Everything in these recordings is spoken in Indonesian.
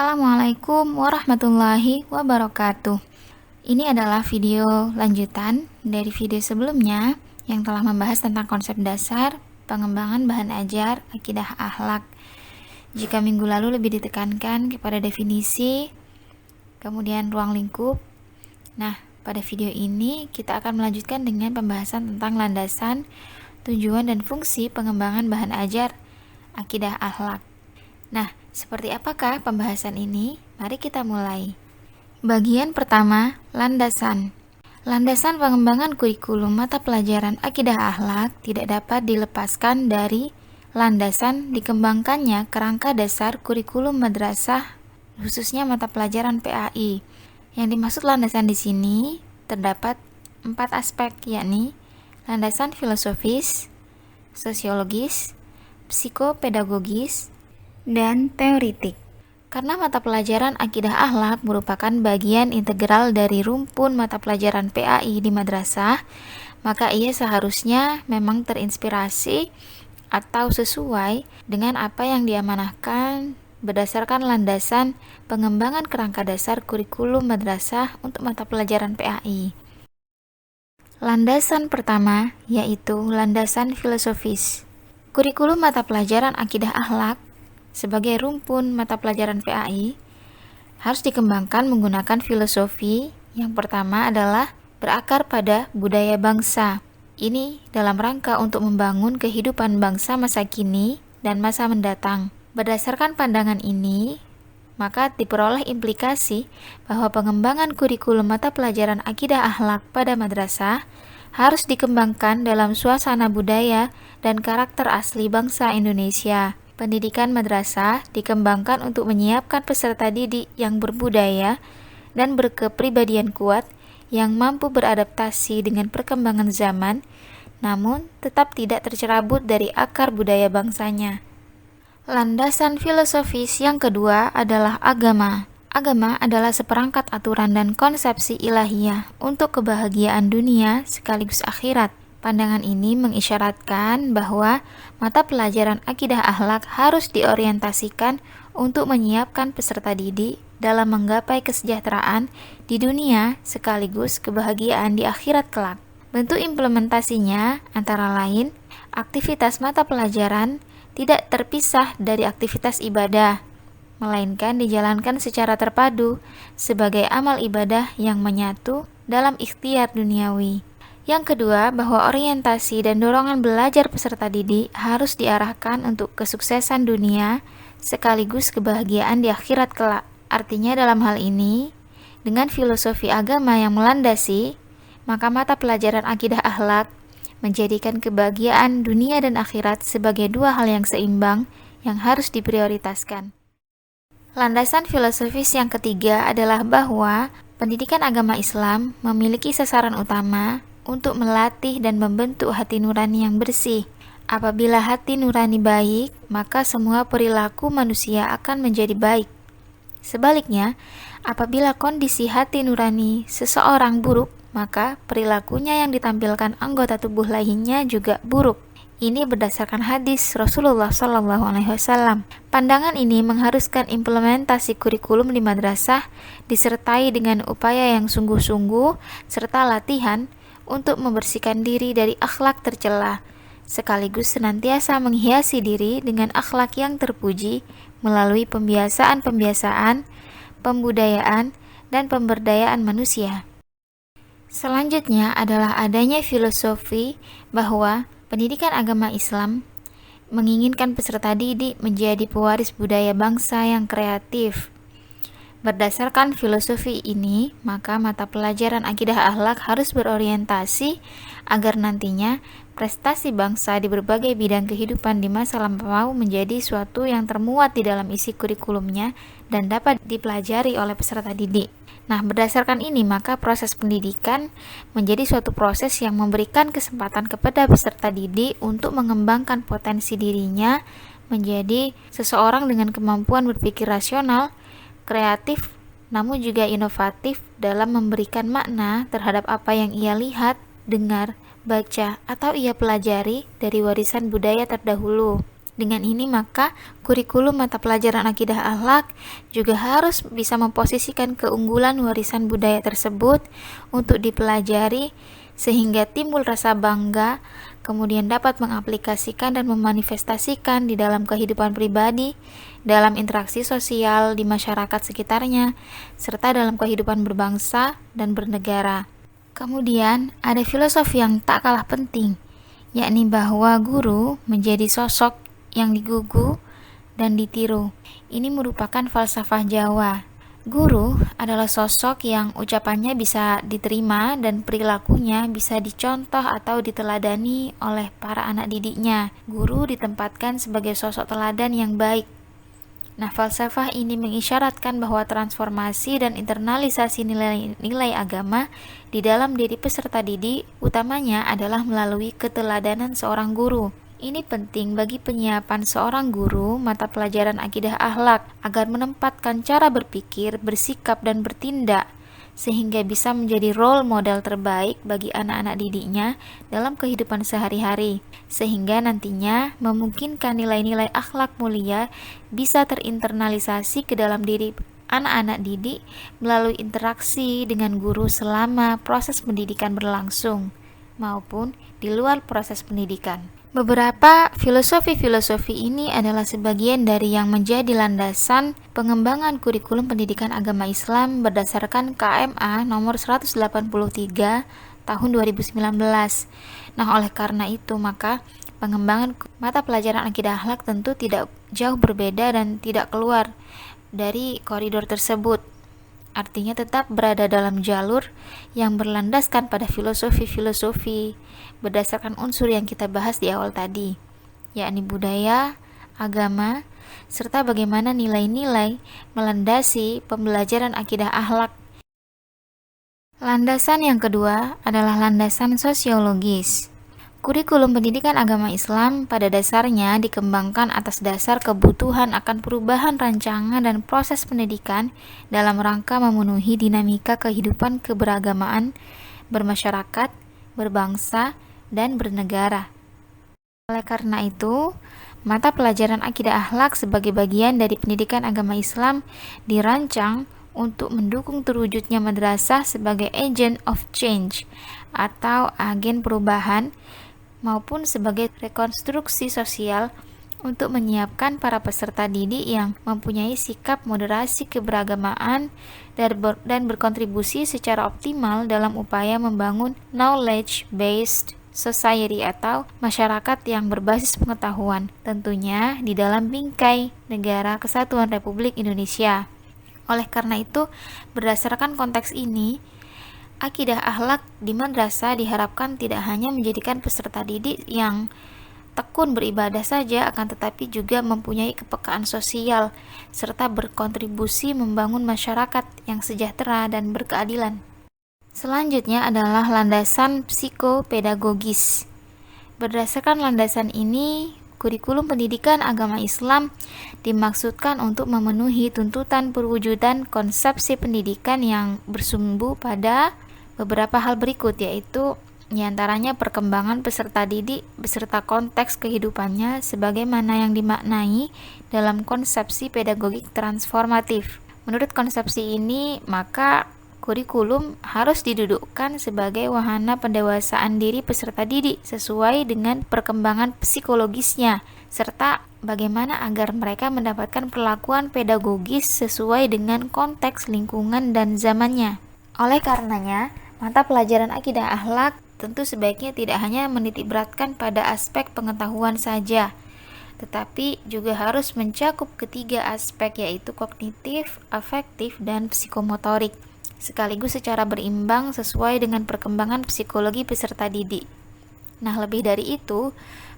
Assalamualaikum warahmatullahi wabarakatuh. Ini adalah video lanjutan dari video sebelumnya yang telah membahas tentang konsep dasar, pengembangan bahan ajar, akidah akhlak. Jika minggu lalu lebih ditekankan kepada definisi, kemudian ruang lingkup. Nah, pada video ini kita akan melanjutkan dengan pembahasan tentang landasan, tujuan dan fungsi pengembangan bahan ajar, akidah akhlak. Nah, seperti apakah pembahasan ini? Mari kita mulai. Bagian pertama, landasan. Landasan pengembangan kurikulum mata pelajaran akidah akhlak tidak dapat dilepaskan dari landasan dikembangkannya kerangka dasar kurikulum madrasah, khususnya mata pelajaran PAI. Yang dimaksud landasan di sini terdapat 4 aspek, yakni landasan filosofis, sosiologis, psikopedagogis, dan teoritik. Karena mata pelajaran akidah akhlak merupakan bagian integral dari rumpun mata pelajaran PAI di madrasah, maka ia seharusnya memang terinspirasi atau sesuai dengan apa yang diamanahkan berdasarkan landasan pengembangan kerangka dasar kurikulum madrasah untuk mata pelajaran PAI. Landasan pertama yaitu landasan filosofis. Kurikulum mata pelajaran akidah akhlak sebagai rumpun mata pelajaran PAI harus dikembangkan menggunakan filosofi. Yang pertama adalah berakar pada budaya bangsa. Ini dalam rangka untuk membangun kehidupan bangsa masa kini dan masa mendatang. Berdasarkan pandangan ini, maka diperoleh implikasi bahwa pengembangan kurikulum mata pelajaran akidah akhlak pada madrasah harus dikembangkan dalam suasana budaya dan karakter asli bangsa Indonesia. Pendidikan madrasah dikembangkan untuk menyiapkan peserta didik yang berbudaya dan berkepribadian kuat yang mampu beradaptasi dengan perkembangan zaman, namun tetap tidak tercerabut dari akar budaya bangsanya. Landasan filosofis yang kedua adalah agama. Agama adalah seperangkat aturan dan konsepsi ilahiyah untuk kebahagiaan dunia sekaligus akhirat. Pandangan ini mengisyaratkan bahwa mata pelajaran akidah akhlak harus diorientasikan untuk menyiapkan peserta didik dalam menggapai kesejahteraan di dunia sekaligus kebahagiaan di akhirat kelak. Bentuk implementasinya antara lain, aktivitas mata pelajaran tidak terpisah dari aktivitas ibadah, melainkan dijalankan secara terpadu sebagai amal ibadah yang menyatu dalam ikhtiar duniawi. Yang kedua, bahwa orientasi dan dorongan belajar peserta didik harus diarahkan untuk kesuksesan dunia sekaligus kebahagiaan di akhirat kelak. Artinya dalam hal ini, dengan filosofi agama yang melandasi, maka mata pelajaran akidah akhlak menjadikan kebahagiaan dunia dan akhirat sebagai dua hal yang seimbang yang harus diprioritaskan. Landasan filosofis yang ketiga adalah bahwa pendidikan agama Islam memiliki sasaran utama untuk melatih dan membentuk hati nurani yang bersih. Apabila hati nurani baik, maka semua perilaku manusia akan menjadi baik. Sebaliknya, apabila kondisi hati nurani seseorang buruk, maka perilakunya yang ditampilkan anggota tubuh lainnya juga buruk. Ini berdasarkan hadis Rasulullah SAW. Pandangan ini mengharuskan implementasi kurikulum di madrasah disertai dengan upaya yang sungguh-sungguh serta latihan untuk membersihkan diri dari akhlak tercela, sekaligus senantiasa menghiasi diri dengan akhlak yang terpuji melalui pembiasaan-pembiasaan, pembudayaan, dan pemberdayaan manusia. Selanjutnya adalah adanya filosofi bahwa pendidikan agama Islam menginginkan peserta didik menjadi pewaris budaya bangsa yang kreatif. Berdasarkan filosofi ini, maka mata pelajaran akidah akhlak harus berorientasi agar nantinya prestasi bangsa di berbagai bidang kehidupan di masa lampau menjadi suatu yang termuat di dalam isi kurikulumnya dan dapat dipelajari oleh peserta didik. Nah, berdasarkan ini, maka proses pendidikan menjadi suatu proses yang memberikan kesempatan kepada peserta didik untuk mengembangkan potensi dirinya menjadi seseorang dengan kemampuan berpikir rasional, kreatif, namun juga inovatif dalam memberikan makna terhadap apa yang ia lihat, dengar, baca, atau ia pelajari dari warisan budaya terdahulu. Dengan ini maka kurikulum mata pelajaran akidah akhlak juga harus bisa memposisikan keunggulan warisan budaya tersebut untuk dipelajari sehingga timbul rasa bangga, kemudian dapat mengaplikasikan dan memanifestasikan di dalam kehidupan pribadi, dalam interaksi sosial di masyarakat sekitarnya, serta dalam kehidupan berbangsa dan bernegara. Kemudian ada filosofi yang tak kalah penting, yakni bahwa guru menjadi sosok yang digugu dan ditiru. Ini merupakan falsafah Jawa. Guru adalah sosok yang ucapannya bisa diterima dan perilakunya bisa dicontoh atau diteladani oleh para anak didiknya. Guru ditempatkan sebagai sosok teladan yang baik. Nah, falsafah ini mengisyaratkan bahwa transformasi dan internalisasi nilai-nilai agama di dalam diri peserta didik utamanya adalah melalui keteladanan seorang guru. Ini penting bagi penyiapan seorang guru mata pelajaran akidah akhlak agar menempatkan cara berpikir, bersikap, dan bertindak sehingga bisa menjadi role model terbaik bagi anak-anak didiknya dalam kehidupan sehari-hari, sehingga nantinya memungkinkan nilai-nilai akhlak mulia bisa terinternalisasi ke dalam diri anak-anak didik melalui interaksi dengan guru selama proses pendidikan berlangsung maupun di luar proses pendidikan. Beberapa filosofi-filosofi ini adalah sebagian dari yang menjadi landasan pengembangan kurikulum pendidikan agama Islam berdasarkan KMA nomor 183 tahun 2019. Nah, oleh karena itu maka pengembangan mata pelajaran akidah akhlak tentu tidak jauh berbeda dan tidak keluar dari koridor tersebut. Artinya tetap berada dalam jalur yang berlandaskan pada filosofi-filosofi berdasarkan unsur yang kita bahas di awal tadi, yakni budaya, agama, serta bagaimana nilai-nilai melandasi pembelajaran akidah akhlak. Landasan yang kedua adalah landasan sosiologis. Kurikulum pendidikan agama Islam pada dasarnya dikembangkan atas dasar kebutuhan akan perubahan rancangan dan proses pendidikan dalam rangka memenuhi dinamika kehidupan keberagamaan, bermasyarakat, berbangsa, dan bernegara. Oleh karena itu, mata pelajaran akidah akhlak sebagai bagian dari pendidikan agama Islam dirancang untuk mendukung terwujudnya madrasah sebagai agent of change atau agen perubahan maupun sebagai rekonstruksi sosial untuk menyiapkan para peserta didik yang mempunyai sikap moderasi keberagamaan dan berkontribusi secara optimal dalam upaya membangun knowledge-based society atau masyarakat yang berbasis pengetahuan, tentunya di dalam bingkai Negara Kesatuan Republik Indonesia. Oleh karena itu, berdasarkan konteks ini, akidah akhlak di madrasah diharapkan tidak hanya menjadikan peserta didik yang tekun beribadah saja, akan tetapi juga mempunyai kepekaan sosial serta berkontribusi membangun masyarakat yang sejahtera dan berkeadilan. Selanjutnya adalah landasan psikopedagogis. Berdasarkan landasan ini, kurikulum pendidikan agama Islam dimaksudkan untuk memenuhi tuntutan perwujudan konsepsi pendidikan yang bersumbu pada beberapa hal berikut, yaitu diantaranya perkembangan peserta didik beserta konteks kehidupannya sebagaimana yang dimaknai dalam konsepsi pedagogik transformatif. Menurut konsepsi ini, maka kurikulum harus didudukkan sebagai wahana pendewasaan diri peserta didik sesuai dengan perkembangan psikologisnya, serta bagaimana agar mereka mendapatkan perlakuan pedagogis sesuai dengan konteks lingkungan dan zamannya. Oleh karenanya, mata pelajaran akidah akhlak tentu sebaiknya tidak hanya menitikberatkan pada aspek pengetahuan saja, tetapi juga harus mencakup ketiga aspek, yaitu kognitif, afektif, dan psikomotorik, sekaligus secara berimbang sesuai dengan perkembangan psikologi peserta didik. Nah, lebih dari itu,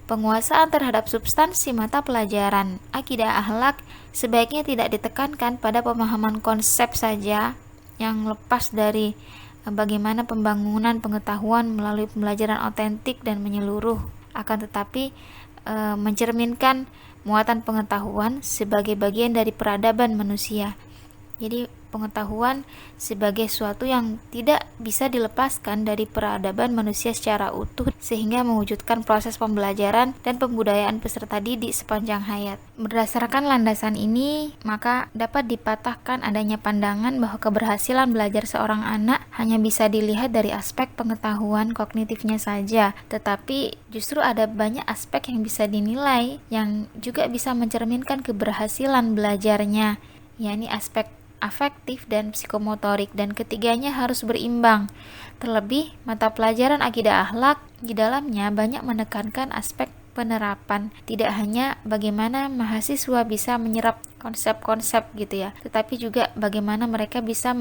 penguasaan terhadap substansi mata pelajaran akidah akhlak sebaiknya tidak ditekankan pada pemahaman konsep saja yang lepas dari bagaimana pembangunan pengetahuan melalui pembelajaran otentik dan menyeluruh, akan tetapi mencerminkan muatan pengetahuan sebagai bagian dari peradaban manusia. Jadi pengetahuan sebagai suatu yang tidak bisa dilepaskan dari peradaban manusia secara utuh, sehingga mewujudkan proses pembelajaran dan pembudayaan peserta didik sepanjang hayat. Berdasarkan landasan ini, maka dapat dipatahkan adanya pandangan bahwa keberhasilan belajar seorang anak hanya bisa dilihat dari aspek pengetahuan kognitifnya saja, tetapi justru ada banyak aspek yang bisa dinilai yang juga bisa mencerminkan keberhasilan belajarnya, yakni aspek afektif dan psikomotorik, dan ketiganya harus berimbang. Terlebih, mata pelajaran akidah akhlak di dalamnya banyak menekankan aspek penerapan, tidak hanya bagaimana mahasiswa bisa menyerap konsep-konsep gitu ya, tetapi juga bagaimana mereka bisa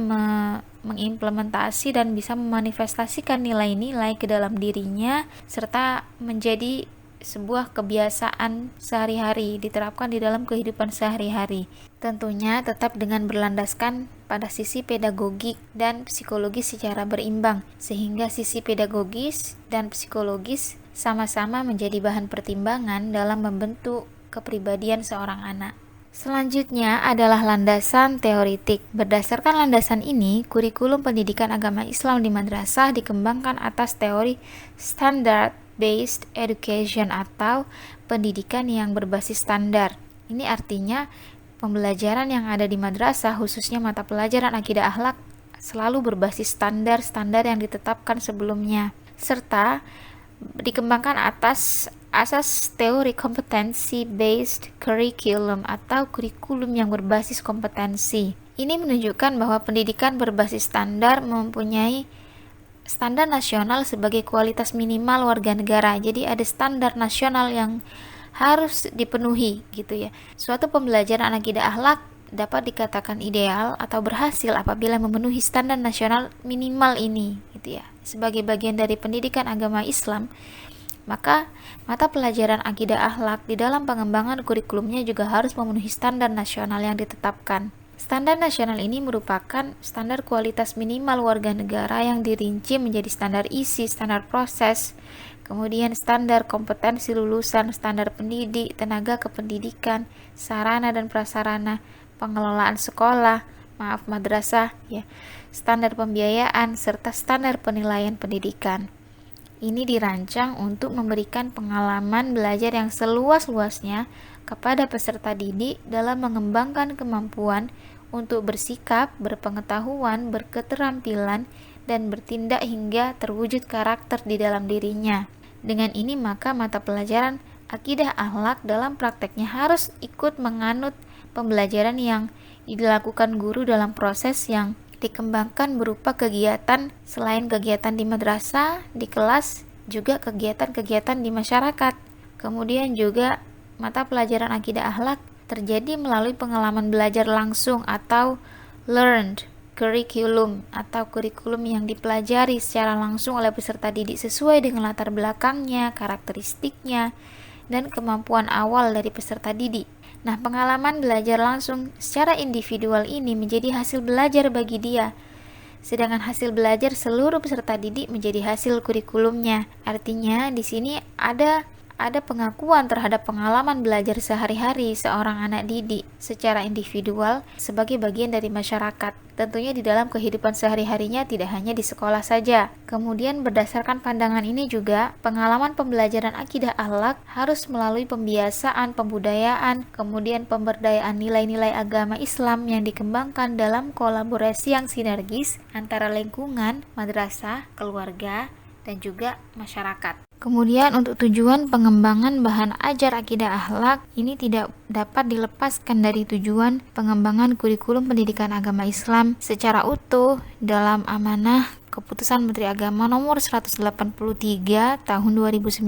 mengimplementasi dan bisa memanifestasikan nilai-nilai ke dalam dirinya, serta menjadi sebuah kebiasaan sehari-hari, diterapkan di dalam kehidupan sehari-hari. Tentunya tetap dengan berlandaskan pada sisi pedagogik dan psikologis secara berimbang, sehingga sisi pedagogis dan psikologis sama-sama menjadi bahan pertimbangan dalam membentuk kepribadian seorang anak. Selanjutnya adalah landasan teoritik. Berdasarkan landasan ini, kurikulum pendidikan agama Islam di madrasah dikembangkan atas teori standard-based education atau pendidikan yang berbasis standar. Ini artinya pembelajaran yang ada di madrasah, khususnya mata pelajaran akidah akhlak, selalu berbasis standar-standar yang ditetapkan sebelumnya, serta dikembangkan atas asas teori kompetensi based curriculum atau kurikulum yang berbasis kompetensi. Ini menunjukkan bahwa pendidikan berbasis standar mempunyai standar nasional sebagai kualitas minimal warga negara. Jadi ada standar nasional yang harus dipenuhi gitu ya. Suatu pembelajaran akidah akhlak dapat dikatakan ideal atau berhasil apabila memenuhi standar nasional minimal ini gitu ya. Sebagai bagian dari pendidikan agama Islam, maka mata pelajaran akidah akhlak di dalam pengembangan kurikulumnya juga harus memenuhi standar nasional yang ditetapkan. Standar nasional ini merupakan standar kualitas minimal warga negara yang dirinci menjadi standar isi, standar proses, kemudian standar kompetensi lulusan, standar pendidik, tenaga kependidikan, sarana dan prasarana, pengelolaan sekolah, madrasah, ya, standar pembiayaan, serta standar penilaian pendidikan. Ini dirancang untuk memberikan pengalaman belajar yang seluas-luasnya kepada peserta didik dalam mengembangkan kemampuan untuk bersikap, berpengetahuan, berketerampilan, dan bertindak hingga terwujud karakter di dalam dirinya. Dengan ini maka mata pelajaran akidah akhlak dalam prakteknya harus ikut menganut pembelajaran yang dilakukan guru dalam proses yang dikembangkan berupa kegiatan selain kegiatan di madrasah, di kelas, juga kegiatan-kegiatan di masyarakat. Kemudian juga mata pelajaran akidah akhlak terjadi melalui pengalaman belajar langsung atau learned curriculum atau kurikulum yang dipelajari secara langsung oleh peserta didik sesuai dengan latar belakangnya, karakteristiknya, dan kemampuan awal dari peserta didik. Nah, pengalaman belajar langsung secara individual ini menjadi hasil belajar bagi dia, sedangkan hasil belajar seluruh peserta didik menjadi hasil kurikulumnya. Artinya di sini ada pengakuan terhadap pengalaman belajar sehari-hari seorang anak didik secara individual sebagai bagian dari masyarakat. Tentunya di dalam kehidupan sehari-harinya, tidak hanya di sekolah saja. Kemudian berdasarkan pandangan ini juga, pengalaman pembelajaran akidah akhlak harus melalui pembiasaan, pembudayaan, kemudian pemberdayaan nilai-nilai agama Islam yang dikembangkan dalam kolaborasi yang sinergis antara lingkungan, madrasah, keluarga, dan juga masyarakat. Kemudian untuk tujuan pengembangan bahan ajar akidah akhlak ini tidak dapat dilepaskan dari tujuan pengembangan kurikulum pendidikan agama Islam secara utuh dalam amanah Keputusan Menteri Agama Nomor 183 Tahun 2019,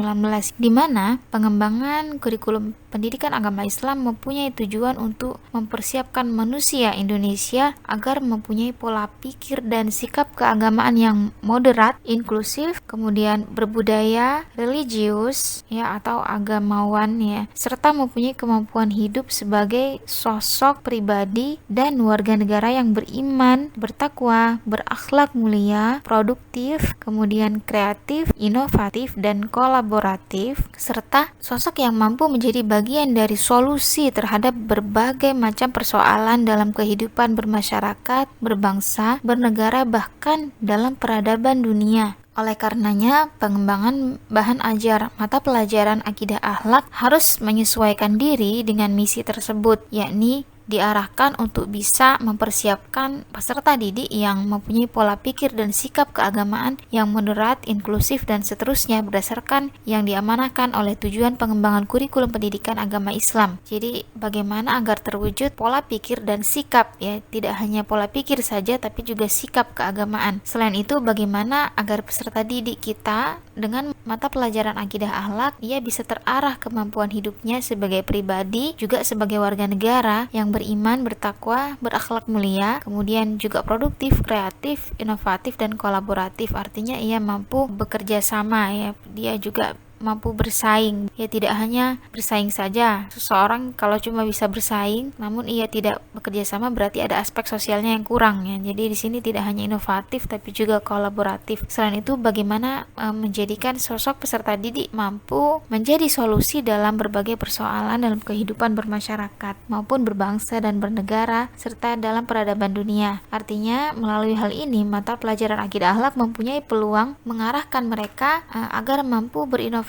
di mana pengembangan kurikulum pendidikan agama Islam mempunyai tujuan untuk mempersiapkan manusia Indonesia agar mempunyai pola pikir dan sikap keagamaan yang moderat, inklusif, kemudian berbudaya, religius, ya, atau agamawan, ya, serta mempunyai kemampuan hidup sebagai sosok pribadi dan warga negara yang beriman, bertakwa, berakhlak mulia, berupa produktif, kemudian kreatif, inovatif, dan kolaboratif, serta sosok yang mampu menjadi bagian dari solusi terhadap berbagai macam persoalan dalam kehidupan bermasyarakat, berbangsa, bernegara, bahkan dalam peradaban dunia. Oleh karenanya, pengembangan bahan ajar mata pelajaran akidah akhlak harus menyesuaikan diri dengan misi tersebut, yakni diarahkan untuk bisa mempersiapkan peserta didik yang mempunyai pola pikir dan sikap keagamaan yang moderat, inklusif, dan seterusnya berdasarkan yang diamanahkan oleh tujuan pengembangan kurikulum pendidikan agama Islam. Jadi, bagaimana agar terwujud pola pikir dan sikap, ya, tidak hanya pola pikir saja tapi juga sikap keagamaan. Selain itu, bagaimana agar peserta didik kita dengan mata pelajaran akidah akhlak, ia bisa terarah kemampuan hidupnya sebagai pribadi, juga sebagai warga negara yang beriman, bertakwa, berakhlak mulia, kemudian juga produktif, kreatif, inovatif, dan kolaboratif. Artinya ia mampu bekerja sama, ya. Dia juga mampu bersaing, ya, tidak hanya bersaing saja. Seseorang kalau cuma bisa bersaing namun ia tidak bekerja sama, berarti ada aspek sosialnya yang kurang, ya. Jadi di sini tidak hanya inovatif tapi juga kolaboratif. Selain itu, bagaimana menjadikan sosok peserta didik mampu menjadi solusi dalam berbagai persoalan dalam kehidupan bermasyarakat maupun berbangsa dan bernegara serta dalam peradaban dunia. Artinya, melalui hal ini mata pelajaran akidah akhlak mempunyai peluang mengarahkan mereka agar mampu berinovasi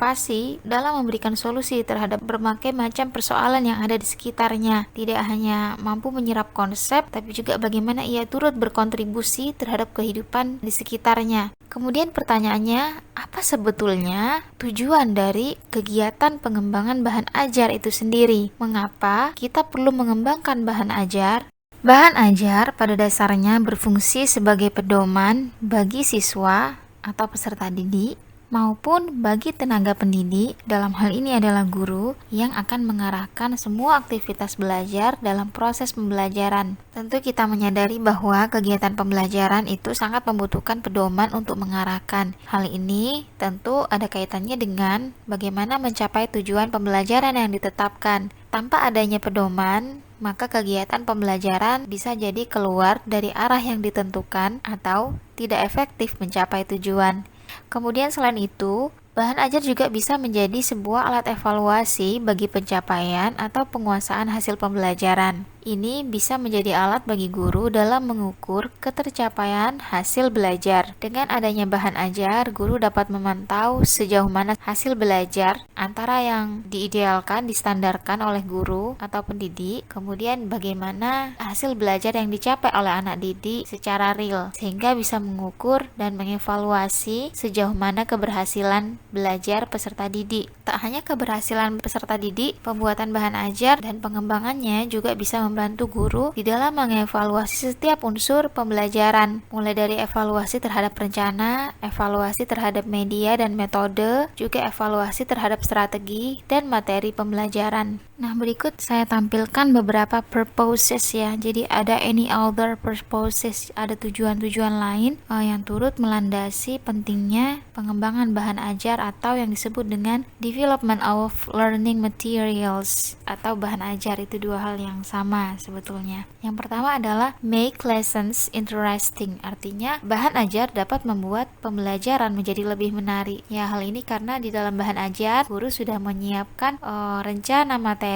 dalam memberikan solusi terhadap berbagai macam persoalan yang ada di sekitarnya. Tidak hanya mampu menyerap konsep, tapi juga bagaimana ia turut berkontribusi terhadap kehidupan di sekitarnya. Kemudian pertanyaannya, apa sebetulnya tujuan dari kegiatan pengembangan bahan ajar itu sendiri? Mengapa kita perlu mengembangkan bahan ajar? Bahan ajar pada dasarnya berfungsi sebagai pedoman bagi siswa atau peserta didik maupun bagi tenaga pendidik, dalam hal ini adalah guru, yang akan mengarahkan semua aktivitas belajar dalam proses pembelajaran. Tentu kita menyadari bahwa kegiatan pembelajaran itu sangat membutuhkan pedoman untuk mengarahkan. Hal ini tentu ada kaitannya dengan bagaimana mencapai tujuan pembelajaran yang ditetapkan. Tanpa adanya pedoman, maka kegiatan pembelajaran bisa jadi keluar dari arah yang ditentukan atau tidak efektif mencapai tujuan. Kemudian selain itu, bahan ajar juga bisa menjadi sebuah alat evaluasi bagi pencapaian atau penguasaan hasil pembelajaran. Ini bisa menjadi alat bagi guru dalam mengukur ketercapaian hasil belajar. Dengan adanya bahan ajar, guru dapat memantau sejauh mana hasil belajar antara yang diidealkan, distandarkan oleh guru atau pendidik, kemudian bagaimana hasil belajar yang dicapai oleh anak didik secara real, sehingga bisa mengukur dan mengevaluasi sejauh mana keberhasilan belajar peserta didik. Tak hanya keberhasilan peserta didik, pembuatan bahan ajar dan pengembangannya juga bisa membantu guru di dalam mengevaluasi setiap unsur pembelajaran, mulai dari evaluasi terhadap rencana, evaluasi terhadap media dan metode, juga evaluasi terhadap strategi dan materi pembelajaran. Nah, berikut saya tampilkan beberapa purposes, ya. Jadi ada any other purposes, ada tujuan-tujuan lain yang turut melandasi pentingnya pengembangan bahan ajar atau yang disebut dengan development of learning materials atau bahan ajar. Itu dua hal yang sama sebetulnya. Yang pertama adalah make lessons interesting. Artinya bahan ajar dapat membuat pembelajaran menjadi lebih menarik. Ya, hal ini karena di dalam bahan ajar guru sudah menyiapkan rencana materi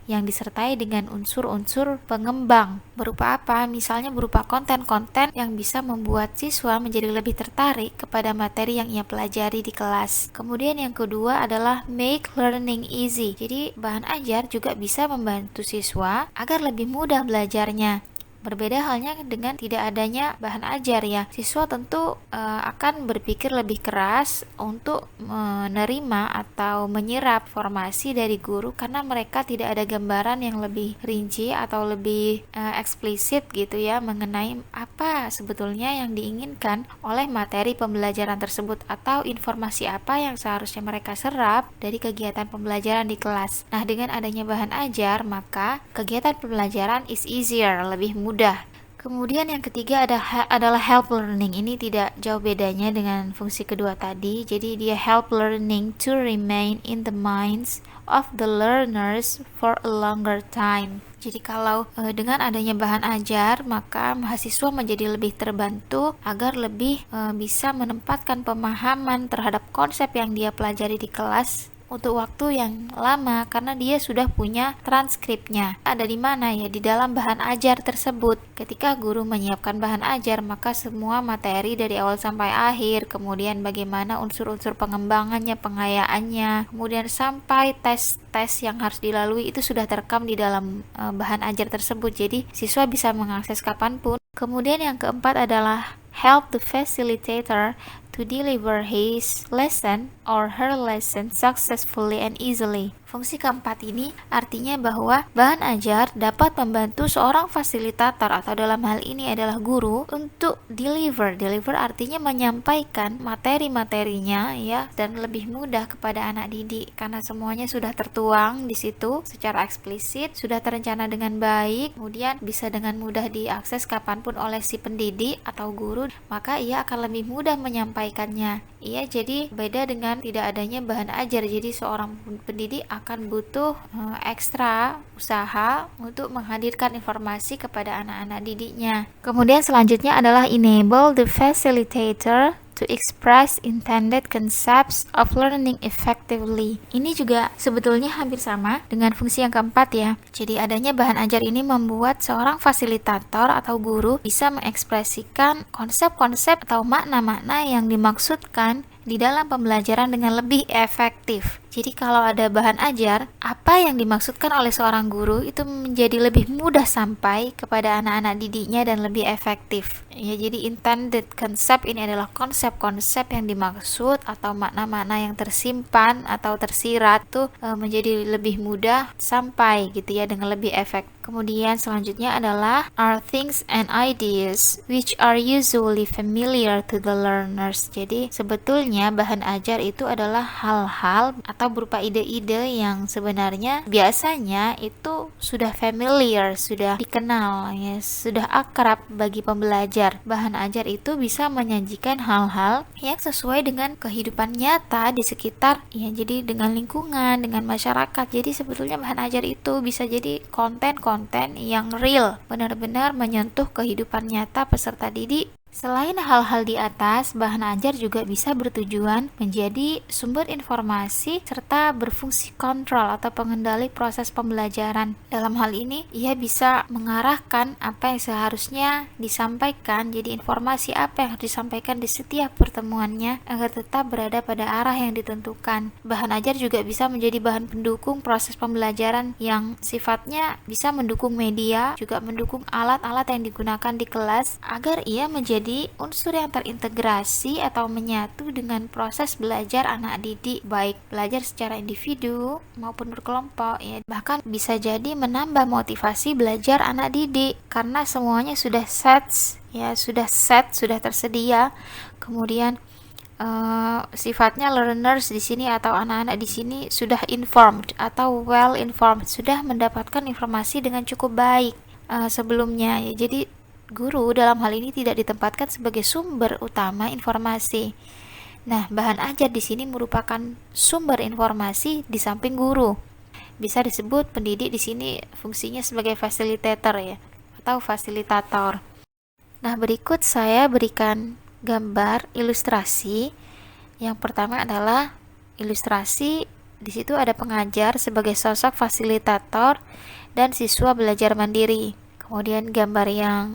yang disertai dengan unsur-unsur pengembang. Berupa apa? Misalnya berupa konten-konten yang bisa membuat siswa menjadi lebih tertarik kepada materi yang ia pelajari di kelas. Kemudian yang kedua adalah make learning easy. Jadi bahan ajar juga bisa membantu siswa agar lebih mudah belajarnya. Berbeda halnya dengan tidak adanya bahan ajar, ya. Siswa tentu akan berpikir lebih keras untuk menerima atau menyerap informasi dari guru karena mereka tidak ada gambaran yang lebih rinci atau lebih eksplisit gitu, ya, mengenai apa sebetulnya yang diinginkan oleh materi pembelajaran tersebut atau informasi apa yang seharusnya mereka serap dari kegiatan pembelajaran di kelas. Nah, dengan adanya bahan ajar, maka kegiatan pembelajaran is easier, lebih mudah. Kemudian yang ketiga adalah help learning. Ini tidak jauh bedanya dengan fungsi kedua tadi. Jadi dia help learning to remain in the minds of the learners for a longer time. Jadi kalau dengan adanya bahan ajar, maka mahasiswa menjadi lebih terbantu agar lebih bisa menempatkan pemahaman terhadap konsep yang dia pelajari di kelas untuk waktu yang lama, karena dia sudah punya transkripnya. Ada di mana ya? Di dalam bahan ajar tersebut. Ketika guru menyiapkan bahan ajar, maka semua materi dari awal sampai akhir, kemudian bagaimana unsur-unsur pengembangannya, pengayaannya, kemudian sampai tes-tes yang harus dilalui itu sudah terekam di dalam bahan ajar tersebut. Jadi siswa bisa mengakses kapanpun. Kemudian yang keempat adalah help the facilitator to deliver his lesson or her lesson successfully and easily. Fungsi keempat ini artinya bahwa bahan ajar dapat membantu seorang fasilitator atau dalam hal ini adalah guru untuk deliver artinya menyampaikan materi-materinya ya, dan lebih mudah kepada anak didik karena semuanya sudah tertuang di situ secara eksplisit, sudah terencana dengan baik, kemudian bisa dengan mudah diakses kapanpun oleh si pendidik atau guru, maka ia akan lebih mudah menyampaikannya. Iya, jadi beda dengan tidak adanya bahan ajar. Jadi seorang pendidik akan butuh ekstra usaha untuk menghadirkan informasi kepada anak-anak didiknya. Kemudian selanjutnya adalah enable the facilitator to express intended concepts of learning effectively. Ini juga sebetulnya hampir sama dengan fungsi yang keempat ya. Jadi adanya bahan ajar ini membuat seorang fasilitator atau guru bisa mengekspresikan konsep-konsep atau makna-makna yang dimaksudkan di dalam pembelajaran dengan lebih efektif. Jadi kalau ada bahan ajar, apa yang dimaksudkan oleh seorang guru itu menjadi lebih mudah sampai kepada anak-anak didiknya dan lebih efektif. Ya, jadi intended concept ini adalah konsep-konsep yang dimaksud atau makna-makna yang tersimpan atau tersirat tuh menjadi lebih mudah sampai gitu ya, dengan lebih efektif. Kemudian selanjutnya adalah are things and ideas which are usually familiar to the learners. Jadi sebetulnya bahan ajar itu adalah hal-hal atau berupa ide-ide yang sebenarnya biasanya itu sudah familiar, sudah dikenal ya, sudah akrab bagi pembelajar. Bahan ajar itu bisa menyajikan hal-hal yang sesuai dengan kehidupan nyata di sekitar ya, jadi dengan lingkungan, dengan masyarakat. Jadi sebetulnya bahan ajar itu bisa jadi konten-konten yang real, benar-benar menyentuh kehidupan nyata peserta didik. Selain hal-hal di atas, bahan ajar juga bisa bertujuan menjadi sumber informasi serta berfungsi kontrol atau pengendali proses pembelajaran. Dalam hal ini, ia bisa mengarahkan apa yang seharusnya disampaikan, jadi informasi apa yang harus disampaikan di setiap pertemuannya agar tetap berada pada arah yang ditentukan. Bahan ajar juga bisa menjadi bahan pendukung proses pembelajaran yang sifatnya bisa mendukung media, juga mendukung alat-alat yang digunakan di kelas agar ia menjadi unsur yang terintegrasi atau menyatu dengan proses belajar anak didik, baik belajar secara individu maupun berkelompok ya. Bahkan bisa jadi menambah motivasi belajar anak didik karena semuanya sudah sudah tersedia. Kemudian sifatnya learners di sini atau anak-anak di sini sudah informed atau well informed, sudah mendapatkan informasi dengan cukup baik sebelumnya ya. Jadi guru dalam hal ini tidak ditempatkan sebagai sumber utama informasi. Nah, bahan ajar di sini merupakan sumber informasi di samping guru. Bisa disebut pendidik di sini fungsinya sebagai fasilitator ya, atau fasilitator. Nah, berikut saya berikan gambar ilustrasi. Yang pertama adalah ilustrasi. Di situ ada pengajar sebagai sosok fasilitator dan siswa belajar mandiri. Kemudian gambar yang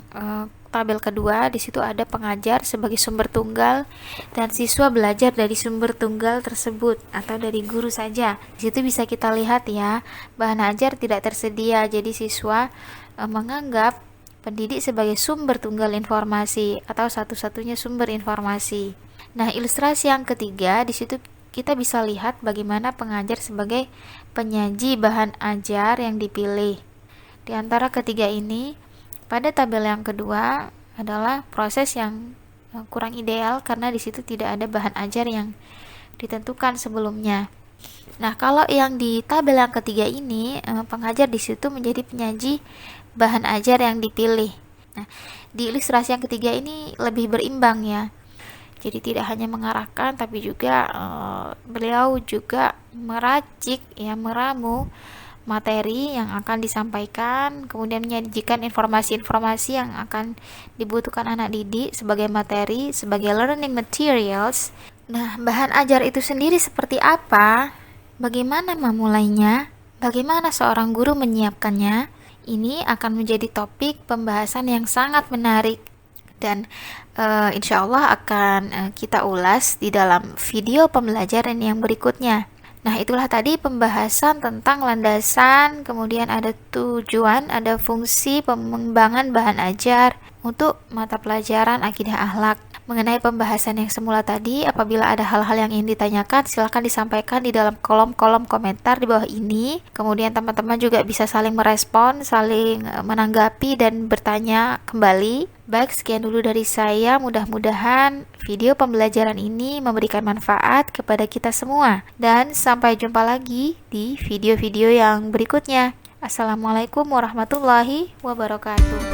tabel kedua, di situ ada pengajar sebagai sumber tunggal dan siswa belajar dari sumber tunggal tersebut atau dari guru saja. Di situ bisa kita lihat ya, bahan ajar tidak tersedia, jadi siswa menganggap pendidik sebagai sumber tunggal informasi atau satu-satunya sumber informasi. Nah, ilustrasi yang ketiga, di situ kita bisa lihat bagaimana pengajar sebagai penyaji bahan ajar yang dipilih. Di antara ketiga ini, pada tabel yang kedua adalah proses yang kurang ideal karena di situ tidak ada bahan ajar yang ditentukan sebelumnya. Nah, kalau yang di tabel yang ketiga ini, pengajar di situ menjadi penyaji bahan ajar yang dipilih. Nah, di ilustrasi yang ketiga ini lebih berimbang ya. Jadi tidak hanya mengarahkan, tapi juga beliau juga meracik ya, meramu materi yang akan disampaikan, kemudian menyajikan informasi-informasi yang akan dibutuhkan anak didik sebagai materi, sebagai learning materials. Nah, bahan ajar itu sendiri seperti apa? Bagaimana memulainya? Bagaimana seorang guru menyiapkannya? Ini akan menjadi topik pembahasan yang sangat menarik dan insya Allah akan kita ulas di dalam video pembelajaran yang berikutnya. Nah, itulah tadi pembahasan tentang landasan, kemudian ada tujuan, ada fungsi pengembangan bahan ajar untuk mata pelajaran akidah akhlak. Mengenai pembahasan yang semula tadi, apabila ada hal-hal yang ingin ditanyakan, silahkan disampaikan di dalam kolom-kolom komentar di bawah ini. Kemudian teman-teman juga bisa saling merespon, saling menanggapi dan bertanya kembali. Baik, sekian dulu dari saya. Mudah-mudahan video pembelajaran ini memberikan manfaat kepada kita semua. Dan sampai jumpa lagi di video-video yang berikutnya. Assalamualaikum warahmatullahi wabarakatuh.